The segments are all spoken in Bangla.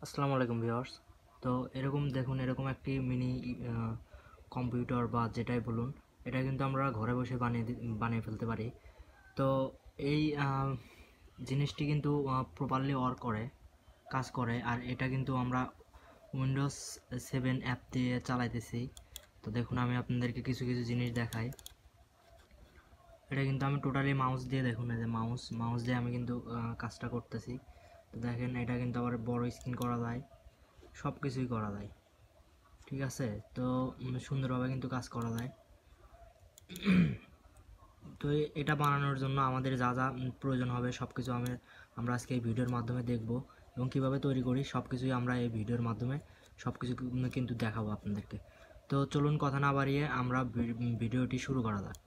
আসসালামু আলাইকুম ভিউয়ার্স। তো এরকম দেখুন, এরকম একটি মিনি কম্পিউটার বা যেটাই বলুন, এটা কিন্তু আমরা ঘরে বসে বানিয়ে ফেলতে পারি। তো এই জিনিসটি কিন্তু প্রপারলি ওয়ার্ক করে, কাজ করে। আর এটা কিন্তু আমরা উইন্ডোজ 7 অ্যাপ দিয়ে চালাইতেছি। তো দেখুন, আমি আপনাদেরকে কিছু কিছু জিনিস দেখাই। এটা কিন্তু আমি টোটালি মাউস দিয়ে, দেখুন এই যে মাউস দিয়ে আমি কিন্তু কাজটা করতেছি। তো দেখেন, এটা কিন্তু আবার বড় স্ক্রিন করা যায়, সব কিছুই করা যায়। ঠিক আছে, তো সুন্দরভাবে কিন্তু কাজ করা যায়। তো এটা বানানোর জন্য আমাদের যা যা প্রয়োজন হবে সব কিছু আমরা আজকে এই ভিডিওর মাধ্যমে দেখব, এবং কিভাবে তৈরি করি সব কিছুই আমরা এই ভিডিওর মাধ্যমে সব কিছু কিন্তু দেখাবো আপনাদেরকে। তো চলুন কথা না বাড়িয়ে আমরা ভিডিওটি শুরু করা যাক।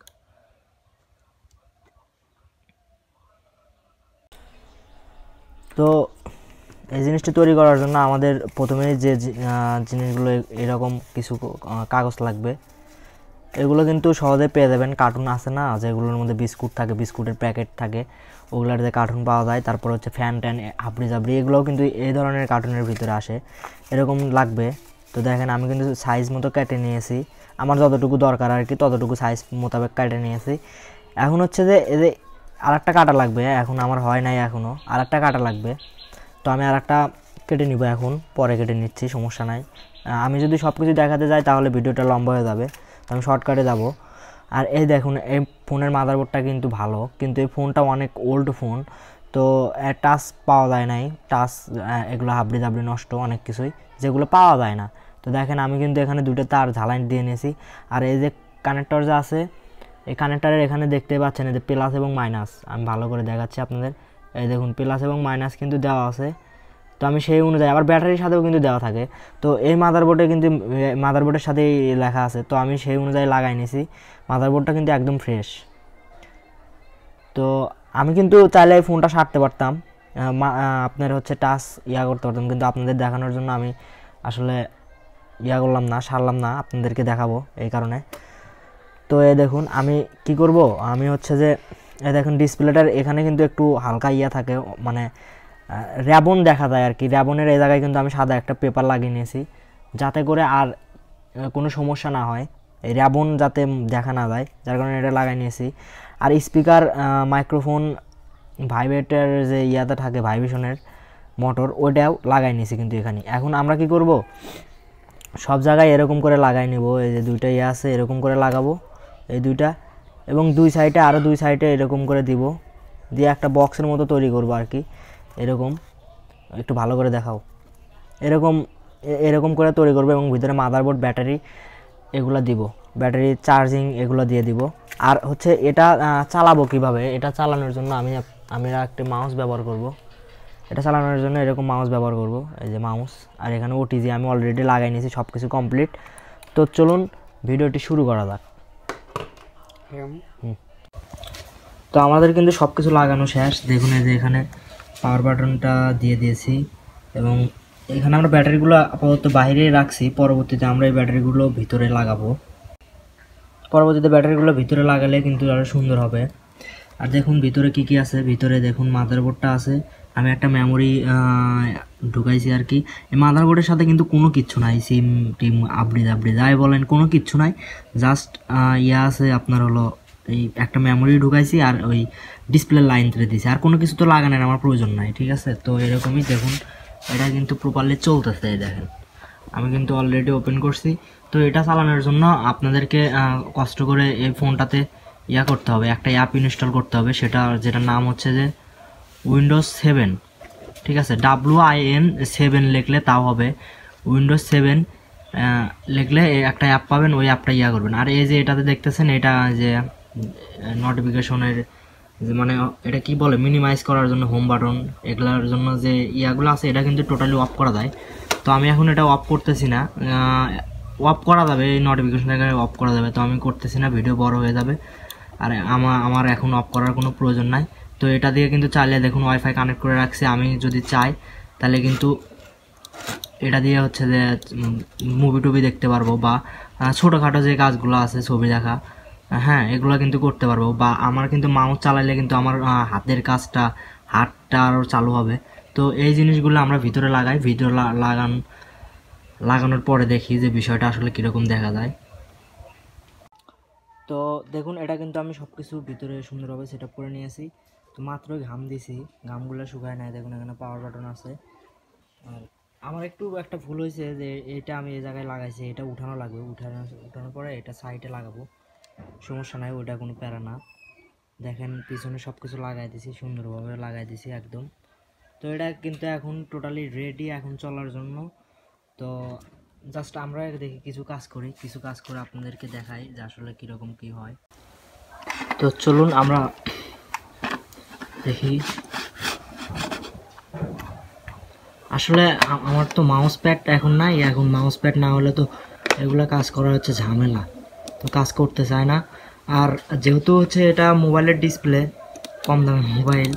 তো এই জিনিসটি তৈরি করার জন্য আমাদের প্রথমেই যে জিনিসগুলো, এরকম কিছু কাগজ লাগবে। এগুলো কিন্তু সহজে পেয়ে যাবেন, কার্টুন আছে না যেগুলোর মধ্যে বিস্কুট থাকে, বিস্কুটের প্যাকেট থাকে, ওগুলার যে কার্টুন পাওয়া যায়। তারপর হচ্ছে ফ্যান ট্যান, হাবড়ি জাবড়ি, এগুলোও কিন্তু এই ধরনের কার্টুনের ভিতরে আসে, এরকম লাগবে। তো দেখেন, আমি কিন্তু সাইজ মতো কেটে নিয়েছি, আমার যতটুকু দরকার আর কি ততটুকু সাইজ মোতাবেক কেটে নিয়েছি। এখন হচ্ছে যে এই যে আরেকটা কাটা লাগবে, এখন আমার হয় নাই, এখনও আরেকটা কাটা লাগবে। তো আমি আরেকটা কেটে নিব, এখন পরে কেটে নিচ্ছি, সমস্যা নাই। আমি যদি সব কিছু দেখাতে যাই তাহলে ভিডিওটা লম্বা হয়ে যাবে, তো আমি শর্টকাটে যাব। আর এই দেখুন, এই ফোনের মাদারবোর্ডটা কিন্তু ভালো, কিন্তু এই ফোনটা অনেক ওল্ড ফোন, তো টাচ পাওয়া যায় নাই, টাচ এগুলো হাবড়ি দাবড়ি নষ্ট অনেক কিছুই, যেগুলো পাওয়া যায় না। তো দেখেন, আমি কিন্তু এখানে দুটো তার ঝালাই দিয়ে নিয়েছি। আর এই যে কানেক্টর যা আছে, এই কানেক্টরের এখানে দেখতে পাচ্ছেন এই যে প্লাস এবং মাইনাস, আমি ভালো করে দেখাচ্ছি আপনাদের। এই দেখুন, প্লাস এবং মাইনাস কিন্তু দেওয়া আছে। তো আমি সেই অনুযায়ী, আবার ব্যাটারির সাথেও কিন্তু দেওয়া থাকে। তো এই মাদারবোর্ডে কিন্তু মাদারবোর্ডের সাথেই লেখা আছে, তো আমি সেই অনুযায়ী লাগাই নিয়েছি। মাদারবোর্ডটা কিন্তু একদম ফ্রেশ। তো আমি কিন্তু চাইলে এই ফোনটা সারতে পারতাম, আপনার হচ্ছে টাচ করতে পারতাম, কিন্তু আপনাদের দেখানোর জন্য আমি আসলে করলাম না, সারলাম না, আপনাদেরকে দেখাবো এই কারণে। তো এই দেখুন, আমি কি করব, আমি হচ্ছে যে এই দেখুন ডিসপ্লেটার এখানে কিন্তু একটু হালকা থাকে, মানে র্যাবন দেখা যায় আর কি। র্যাবনের এই জায়গায় কিন্তু আমি সাদা একটা পেপার লাগিয়ে নিয়েছি, যাতে করে আর কোনো সমস্যা না হয়, এই র্যাবন যাতে দেখা না যায়, যার কারণে এটা লাগাই নিয়েছি। আর স্পিকার, মাইক্রোফোন, ভাইব্রেটার যে থাকে ভাইব্রেশনের মোটর, ওইটাও লাগাই নিয়েছি কিন্তু এখানে। এখন আমরা কি করব, সব জায়গায় এরকম করে লাগাই নেব। এই যে দুইটা আছে, এরকম করে লাগাবো এই দুইটা, এবং দুই সাইডে আরও দুই সাইডে এরকম করে দিব, দিয়ে একটা বক্সের মতো তৈরি করব আর কি। এরকম একটু ভালো করে দেখাও, এরকম এরকম করে তৈরি করবো, এবং ভিতরে মাদারবোর্ড, ব্যাটারি এগুলো দিব, ব্যাটারি চার্জিং এগুলো দিয়ে দিব। আর হচ্ছে এটা চালাবো কিভাবে, এটা চালানোর জন্য আমি একটা মাউস ব্যবহার করব। এটা চালানোর জন্য এরকম মাউস ব্যবহার করব, এই যে মাউস। আর এখানে ওটিজি আমি অলরেডি লাগাই নিয়েছি, সব কিছু কমপ্লিট। তো চলুন ভিডিওটি শুরু করা যাক। তো আমাদের কিন্তু সব কিছু লাগানো শেষ, দেখুন এই যে এখানে পাওয়ার বাটনটা দিয়ে দিয়েছি, এবং এখানে আমরা ব্যাটারিগুলো আপাতত বাইরে রাখছি, পরবর্তীতে আমরা এই ব্যাটারিগুলো ভিতরে লাগাবো। পরবর্তীতে ব্যাটারিগুলো ভিতরে লাগালে কিন্তু আরও সুন্দর হবে। আর দেখুন ভিতরে কি কি আছে, ভিতরে দেখুন মাদারবোর্ডটা আছে, আমি একটা মেমোরি ঢুকাইছি আর কি। এই মাদারবোর্ডের সাথে কিন্তু কোনো কিচ্ছু নাই, সিম টিম আপডেট যাই বলেন, কোনো কিচ্ছু নাই, জাস্ট আছে আপনার হলো এই একটা মেমোরি ঢুকাইছি, আর ওই ডিসপ্লে লাইন তুলে দিয়েছি, আর কোনো কিছু তো লাগানোর আমার প্রয়োজন নাই। ঠিক আছে, তো এরকমই দেখুন, এটা কিন্তু প্রপারলি চলতেছে। দেখেন, আমি কিন্তু অলরেডি ওপেন করছি। তো এটা চালানোর জন্য আপনাদেরকে কষ্ট করে এই ফোনটাতে করতে হবে, একটা অ্যাপ ইনস্টল করতে হবে, যেটার নাম হচ্ছে যে উইন্ডোজ 7। ঠিক আছে, WIN7 লিখলে তাও হবে, উইন্ডোজ 7 লিখলে একটা অ্যাপ পাবেন, ওই অ্যাপটা করবেন। আর এই যে এটাতে দেখতেছেন, এটা যে নোটিফিকেশনের যে মানে এটা কি বলে, মিনিমাইজ করার জন্য হোম বাটন, এগুলোর জন্য যে ইয়াগুলো আছে, এটা কিন্তু টোটালি অফ করা যায়। তো আমি এখন এটা অফ করতেছি না, অফ করা যাবে, এই নোটিফিকেশন অফ করা যাবে, তো আমি করতেছি না, ভিডিও বড় হয়ে যাবে। আর আমার এখন অফ করার কোনো প্রয়োজন নাই। তো এটা দিয়ে কিন্তু চাইলে দেখুন ওয়াইফাই কানেক্ট করে রাখছি, আমি যদি চাই তাহলে কিন্তু এটা দিয়ে হচ্ছে যে মুভি টুভি দেখতে পারবো, বা ছোটোখাটো যে কাজগুলো আছে, ছবি দেখা, হ্যাঁ এগুলো কিন্তু করতে পারবো। বা আমার কিন্তু মাউস চালাইলে কিন্তু আমার হাতের কাজটা, হাতটা আরও চালু হবে। তো তো এই জিনিসগুলো আমরা ভিতরে লাগাই, ভিতরে লাগানোর পরে দেখি যে বিষয়টা আসলে কীরকম দেখা যায়। তো দেখুন এটা কিন্তু আমি সব কিছু ভিতরে সুন্দরভাবে সেট আপ করে নিয়েছি। তো মাত্রই ঘাম দিছি, ঘামগুলো শুকায় নাই। দেখুন এখানে পাওয়ার বাটন আছে। আর আমার একটু একটা ভুল হয়েছে যে এটা আমি এই জায়গায় লাগাইছি, এটা উঠানো লাগবে। উঠানোর পরে এটা সাইডে লাগাবো, সমস্যা নাই, ওইটা কোনো প্যারা না। দেখেন পিছনে সব কিছু লাগাই দিছি, সুন্দরভাবে লাগাই দিছি একদম। তো এটা কিন্তু এখন টোটালি রেডি এখন চলার জন্য। তো জাস্ট আমরা দেখি কিছু কাজ করে আপনাদেরকে দেখাই যে আসলে কীরকম কী হয়। তো চলুন আমরা দেখি। আসলে আমার তো মাউস প্যাড এখন নাই, এখন মাউস প্যাড না হলে তো এগুলো কাজ করা হচ্ছে ঝামেলা, তো কাজ করতে চায় না। আর যেহেতু হচ্ছে এটা মোবাইলের ডিসপ্লে, কম দামের মোবাইল,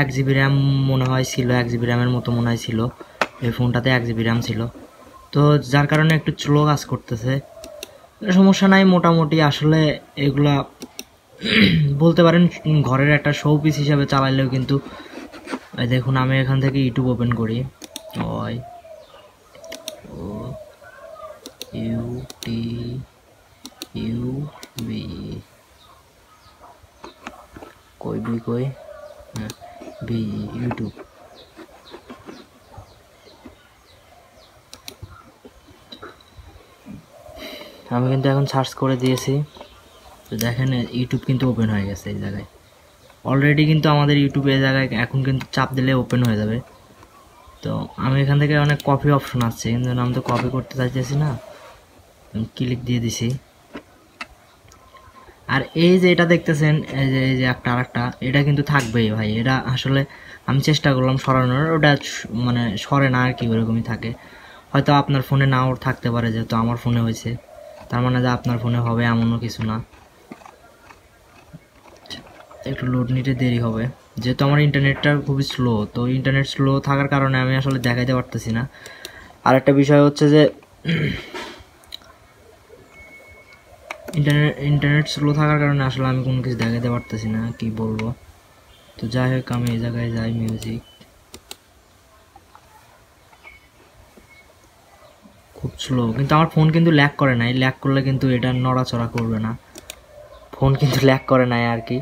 1 GB র্যাম মনে হয় ছিল, 1 GB র্যামের মতো মনে হয় ছিল এই ফোনটাতে, 1 GB র্যাম ছিল। তো যার কারণে একটু স্লো কাজ করতেছে, সমস্যা নাই মোটামুটি। আসলে এগুলা বলতে পারেন ঘরের একটা শো পিস হিসাবে চালাইলেও কিন্তু, দেখুন আমি এখান থেকে ইউটিউব ওপেন করি, ওই ও ইউটিউবি কই বি ইউটিউব। আমি কিন্তু এখন সার্চ করে দিয়েছি, তো দেখেন ইউটিউব কিন্তু ওপেন হয়ে গেছে এই জায়গায় অলরেডি। কিন্তু আমাদের ইউটিউব এই জায়গায় এখন কিন্তু চাপ দিলে ওপেন হয়ে যাবে। তো আমি এখান থেকে অনেক কপি অপশন আছে, কিন্তু আমি তো কপি করতে চাইতেছি না, ক্লিক দিয়ে দিছি। আর এই যে এটা দেখতেছেন, এই যে আরেকটা, এটা কিন্তু থাকবেই ভাই। এটা আসলে আমি চেষ্টা করলাম সরানোর, ওটা মানে সরে না আর কি, ওরকমই থাকে। হয়তো আপনার ফোনে নাও থাকতে পারে, যেহেতু আমার ফোনে হয়েছে, তার মানে যে আপনার ফোনে হবে এমনও কিছু না। একটু লোড নিতে দেরি হবে, যেহেতু আমার ইন্টারনেটটা খুবই স্লো। তো ইন্টারনেট স্লো থাকার কারণে আমি আসলে দেখাইতে পারতেছি না। আর একটা বিষয় হচ্ছে যে ইন্টারনেট স্লো থাকার কারণে আসলে আমি কোনো কিছু দেখাতে পারতেছি না, কি বলবো। তো যাই হোক আমি এই জায়গায় যাই, মিউজিক, খুব স্লো। কিন্তু আমার ফোন কিন্তু ল্যাগ করে নাই, ল্যাগ করলে কিন্তু এটা নড়াচড়া করবে না, ফোন কিন্তু ল্যাগ করে নাই আর কি।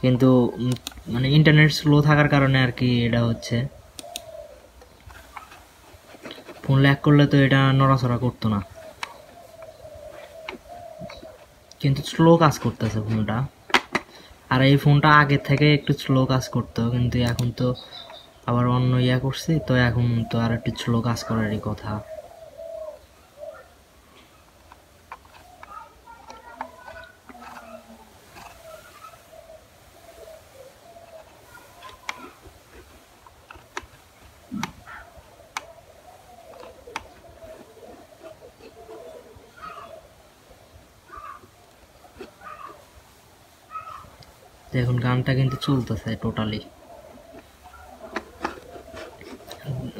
কিন্তু মানে ইন্টারনেট স্লো থাকার কারণে আর কি এটা হচ্ছে। ফোন ল্যাগ করলে তো এটা নড়াচড়া করতো না, কিন্তু স্লো কাজ করতেছে ফোনটা। আর এই ফোনটা আগের থেকে একটু স্লো কাজ করতো, কিন্তু এখন তো আবার অন্য ইয়া করছি, তো এখন তো আর একটু স্লো কাজ করারই কথা। দেখুন গানটা কিন্তু চলতেছে টোটালি।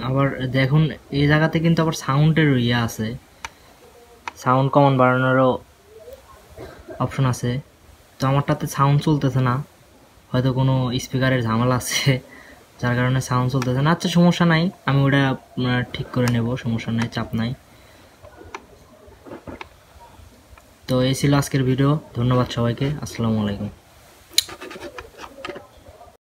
আবার দেখুন এই জায়গাতে কিন্তু আবার সাউন্ডের ইয়ে আছে, সাউন্ড কমান বাড়ানোরও অপশন আছে। তো আমারটাতে সাউন্ড চলতেছে না, হয়তো কোনো স্পিকারের ঝামেলা আছে, যার কারণে সাউন্ড চলতেছে না। আচ্ছা সমস্যা নাই, আমি ওটা ঠিক করে নেব, সমস্যা নাই, চাপ নাই। তো এই ছিল আজকের ভিডিও, ধন্যবাদ সবাইকে, আসসালামু আলাইকুম।